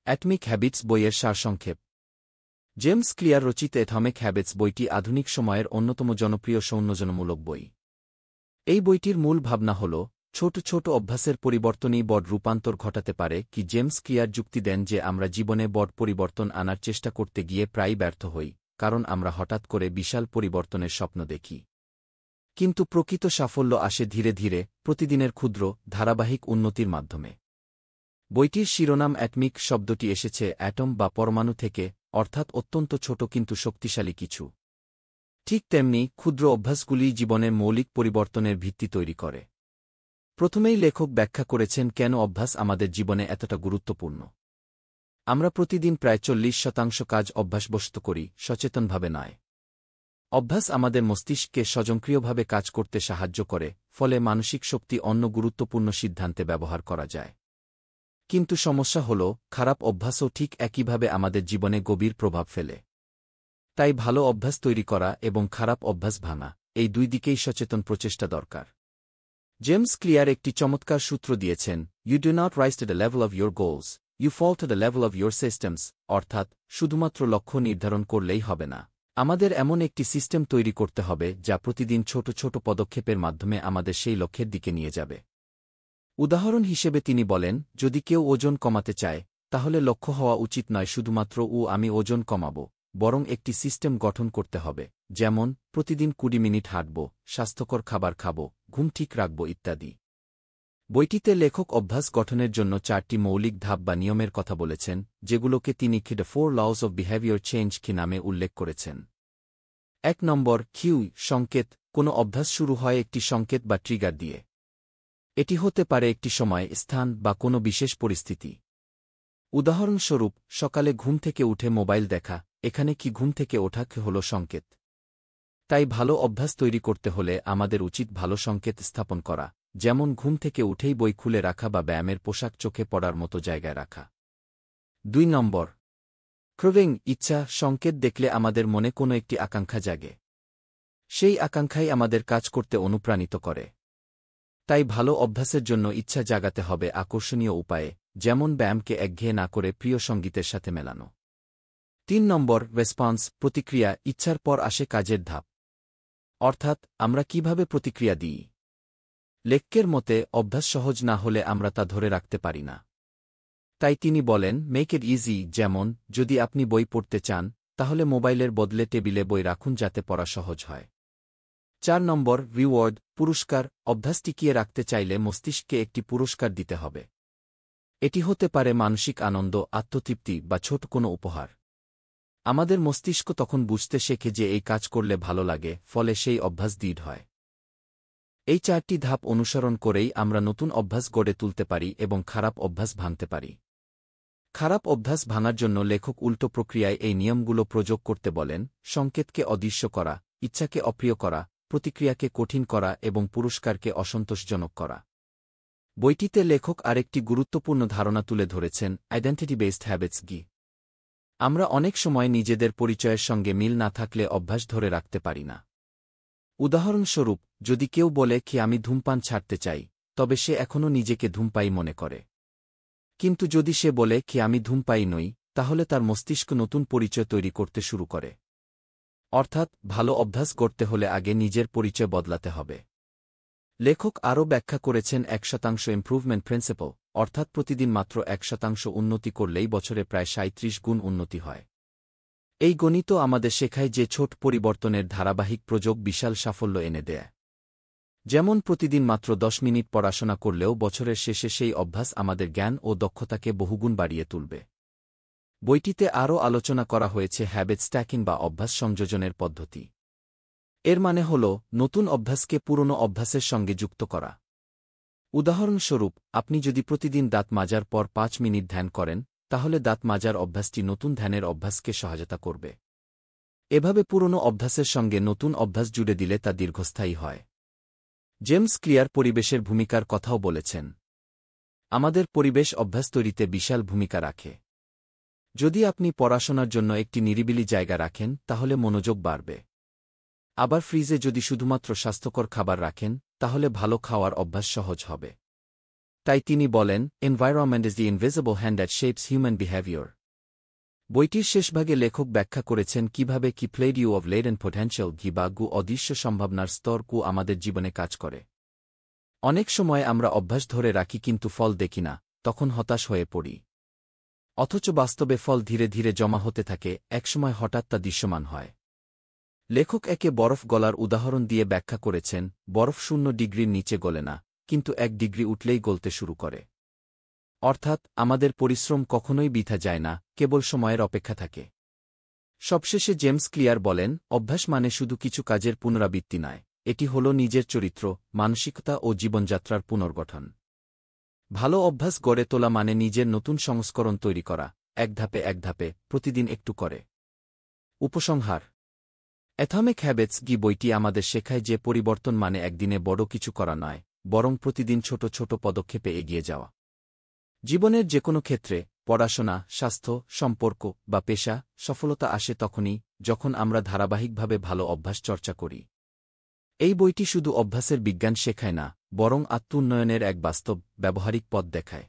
Atomic habits বইয়ের সারসংক্ষেপ। James clear রচিত অ্যাটমিক হ্যাবিটস বইটি আধুনিক সময়ের অন্যতম জনপ্রিয় সৌন্দর্যমূলক বই। এই বইটির মূল ভাবনা হল, ছোট ছোট অভ্যাসের পরিবর্তনই বড় রূপান্তর ঘটাতে পারে। জেমস ক্লিয়ার যুক্তি দেন যে আমরা জীবনে বড় পরিবর্তন আনার চেষ্টা করতে গিয়ে প্রায়ই ব্যর্থ হই, কারণ আমরা হঠাৎ করে বিশাল পরিবর্তনের স্বপ্ন দেখি। কিন্তু প্রকৃত সাফল্য আসে ধীরে ধীরে, প্রতিদিনের ক্ষুদ্র, ধারাবাহিক উন্নতির মাধ্যমে। বইটির শিরোনাম অ্যাটমিক শব্দটি এসেছে অ্যাটম বা পরমাণু থেকে, অর্থাৎ অত্যন্ত ছোট কিন্তু শক্তিশালী কিছু। ঠিক তেমনি ক্ষুদ্র অভ্যাসগুলি জীবনের মৌলিক পরিবর্তনের ভিত্তি তৈরি করে। প্রথমেই লেখক ব্যাখ্যা করেছেন কেন অভ্যাস আমাদের জীবনে এতটা গুরুত্বপূর্ণ। আমরা প্রতিদিন প্রায় 40% কাজ অভ্যাসবশত করি, সচেতনভাবে নয়। অভ্যাস আমাদের মস্তিষ্ককে স্বয়ংক্রিয়ভাবে কাজ করতে সাহায্য করে, ফলে মানসিক শক্তি অন্য গুরুত্বপূর্ণ সিদ্ধান্তে ব্যবহার করা যায়। কিন্তু সমস্যা হল, খারাপ অভ্যাসও ঠিক একইভাবে আমাদের জীবনে গভীর প্রভাব ফেলে। তাই ভালো অভ্যাস তৈরি করা এবং খারাপ অভ্যাস ভাঙা, এই দুই দিকেই সচেতন প্রচেষ্টা দরকার। জেমস ক্লিয়ার একটি চমৎকার সূত্র দিয়েছেন, you do not rise to the level of your goals, you fall to the level of your systems. অর্থাৎ শুধুমাত্র লক্ষ্য নির্ধারণ করলেই হবে না, আমাদের এমন একটি সিস্টেম তৈরি করতে হবে যা প্রতিদিন ছোট ছোট পদক্ষেপের মাধ্যমে আমাদের সেই লক্ষ্যের দিকে নিয়ে যাবে। উদাহরণ হিসেবে তিনি বলেন, যদি কেউ ওজন কমাতে চায়, তাহলে লক্ষ্য হওয়া উচিত নয় শুধুমাত্র আমি ওজন কমাব, বরং একটি সিস্টেম গঠন করতে হবে, যেমন প্রতিদিন 20 মিনিট হাঁটব, স্বাস্থ্যকর খাবার খাব, ঘুম ঠিক রাখব ইত্যাদি। বইটিতে লেখক অভ্যাস গঠনের জন্য 4টি মৌলিক ধাপ বা নিয়মের কথা বলেছেন, যেগুলোকে তিনি the 4 Laws of Behavior Change নামে উল্লেখ করেছেন। 1 নম্বর, কিউ সংকেত। কোনো অভ্যাস শুরু হয় একটি সংকেত বা ট্রিগার দিয়ে। এটি হতে পারে একটি সময়, স্থান বা কোনো বিশেষ পরিস্থিতি। উদাহরণস্বরূপ, সকালে ঘুম থেকে উঠে মোবাইল দেখা, এখানে কি ঘুম থেকে ওঠা হল সংকেত। তাই ভালো অভ্যাস তৈরি করতে হলে আমাদের উচিত ভালো সংকেত স্থাপন করা, যেমন ঘুম থেকে উঠেই বই খুলে রাখা বা ব্যায়ামের পোশাক চোখে পড়ার মতো জায়গায় রাখা। 2 নম্বর, ক্রেভিং ইচ্ছা। সংকেত দেখলে আমাদের মনে কোনো একটি আকাঙ্ক্ষা জাগে। সেই আকাঙ্ক্ষাই আমাদের কাজ করতে অনুপ্রাণিত করে। তাই ভালো অভ্যাসের জন্য ইচ্ছা জাগাতে হবে আকর্ষণীয় উপায়ে, যেমন ব্যায়ামকে একঘেয়ে না করে প্রিয় সঙ্গীতের সাথে মেলানো। 3 নম্বর, রেসপন্স প্রতিক্রিয়া। ইচ্ছার পর আসে কাজের ধাপ। অর্থাৎ আমরা কিভাবে প্রতিক্রিয়া দিই। লেখকের মতে, অভ্যাস সহজ না হলে আমরা তা ধরে রাখতে পারি না। তাই তিনি বলেন, মেক ইট ইজি। যেমন, যদি আপনি বই পড়তে চান, তাহলে মোবাইলের বদলে টেবিলে বই রাখুন যাতে পড়া সহজ হয়। 4 নম্বর, রিওয়ার্ড পুরস্কার। অভ্যাস টিকিয়ে রাখতে চাইলে মস্তিষ্ককে একটি পুরস্কার দিতে হবে। এটি হতে পারে মানসিক আনন্দ, আত্মতৃপ্তি বা ছোট কোনো উপহার। আমাদের মস্তিষ্ক তখন বুঝতে শেখে যে এই কাজ করলে ভালো লাগে, ফলে সেই অভ্যাস দৃঢ় হয়। এই 4টি ধাপ অনুসরণ করেই আমরা নতুন অভ্যাস গড়ে তুলতে পারি এবং খারাপ অভ্যাস ভাঙতে পারি। খারাপ অভ্যাস ভাঙার জন্য লেখক উল্টো প্রক্রিয়ায় এই নিয়মগুলো প্রয়োগ করতে বলেন, সংকেতকে অদৃশ্য করা, ইচ্ছাকে অপ্রিয় করা, প্রতিক্রিয়াকে কঠিন করা এবং পুরস্কারকে অসন্তোষজনক করা। বইটিতে লেখক আরেকটি গুরুত্বপূর্ণ ধারণা তুলে ধরেছেন, আইডেন্টিটি বেসড হ্যাবিটস কি। আমরা অনেক সময় নিজেদের পরিচয়ের সঙ্গে মিল না থাকলে অভ্যাস ধরে রাখতে পারি না। উদাহরণস্বরূপ, যদি কেউ বলে আমি ধূমপান ছাড়তে চাই, তবে সে এখনও নিজেকে ধূমপায়ী মনে করে। কিন্তু যদি সে বলে আমি ধূমপায়ী নই, তাহলে তার মস্তিষ্ক নতুন পরিচয় তৈরি করতে শুরু করে। অর্থাৎ ভালো অভ্যাস গড়তে হলে আগে নিজের পরিচয় বদলাতে হবে। লেখক আরও ব্যাখ্যা করেছেন 1% ইমপ্রুভমেন্ট প্রিন্সিপল, অর্থাৎ প্রতিদিন মাত্র 1% উন্নতি করলেই বছরে প্রায় 37 গুণ উন্নতি হয়। এই গণিত আমাদের শেখায় যে ছোট পরিবর্তনের ধারাবাহিক প্রয়োগ বিশাল সাফল্য এনে দেয়। যেমন প্রতিদিন মাত্র 10 মিনিট পড়াশোনা করলেও বছরের শেষে সেই অভ্যাস আমাদের জ্ঞান ও দক্ষতাকে বহুগুণ বাড়িয়ে তুলবে। বইটিতে আরও আলোচনা করা হয়েছে হ্যাবিট স্ট্যাকিং বা অভ্যাস সংযোজনের পদ্ধতি। এর মানে হল নতুন অভ্যাসকে পুরনো অভ্যাসের সঙ্গে যুক্ত করা। উদাহরণস্বরূপ, আপনি যদি প্রতিদিন দাঁত মাজার পর 5 মিনিট ধ্যান করেন, তাহলে দাঁত মাজার অভ্যাসটি নতুন ধ্যানের অভ্যাসকে সহায়তা করবে। এভাবে পুরনো অভ্যাসের সঙ্গে নতুন অভ্যাস জুড়ে দিলে তা দীর্ঘস্থায়ী হয়। জেমস ক্লিয়ার পরিবেশের ভূমিকার কথাও বলেছেন। আমাদের পরিবেশ অভ্যাস তৈরিতে বিশাল ভূমিকা রাখে। যদি আপনি পড়াশোনার জন্য একটি নিরিবিলি জায়গা রাখেন, তাহলে মনোযোগ বাড়বে। আবার ফ্রিজে যদি শুধুমাত্র স্বাস্থ্যকর খাবার রাখেন, তাহলে ভালো খাওয়ার অভ্যাস সহজ হবে। তাই তিনি বলেন, environment is the invisible hand that shapes human behaviour. বইটির শেষভাগে লেখক ব্যাখ্যা করেছেন কিভাবে কি প্লেড ইউ অব লেড অ্যান্ড পোটেনশিয়াল বা গু অদৃশ্য সম্ভাবনার স্তর কু আমাদের জীবনে কাজ করে। অনেক সময় আমরা অভ্যাস ধরে রাখি কিন্তু ফল দেখি না, তখন হতাশ হয়ে পড়ি। অথচ বাস্তবে ফল ধীরে ধীরে জমা হতে থাকে, একসময় হঠাৎ তা দৃশ্যমান হয়। লেখক একে বরফ গলার উদাহরণ দিয়ে ব্যাখ্যা করেছেন, বরফ 0 ডিগ্রির নিচে গলে না, কিন্তু 1 ডিগ্রি উঠলেই গলতে শুরু করে। অর্থাৎ আমাদের পরিশ্রম কখনোই বৃথা যায় না, কেবল সময়ের অপেক্ষা থাকে। সবশেষে জেমস ক্লিয়ার বলেন, অভ্যাস মানে শুধু কিছু কাজের পুনরাবৃত্তি নয়, এটি হল নিজের চরিত্র, মানসিকতা ও জীবনযাত্রার পুনর্গঠন। ভালো অভ্যাস গড়ে তোলা মানে নিজের নতুন সংস্করণ তৈরি করা, এক ধাপে প্রতিদিন একটু করে। উপসংহার: অ্যাটমিক হ্যাবিটস বইটি আমাদের শেখায় যে পরিবর্তন মানে একদিনে বড় কিছু করা নয়, বরং প্রতিদিন ছোট ছোট পদক্ষেপে এগিয়ে যাওয়া। জীবনের যেকোনো ক্ষেত্রে, পড়াশোনা, স্বাস্থ্য, সম্পর্ক বা পেশা, সফলতা আসে তখনই যখন আমরা ধারাবাহিকভাবে ভালো অভ্যাস চর্চা করি। এই বইটি শুধু অভ্যাসের বিজ্ঞান শেখায় না, বরং আত্ম উন্নয়নের এক বাস্তব, ব্যবহারিক পথ দেখায়।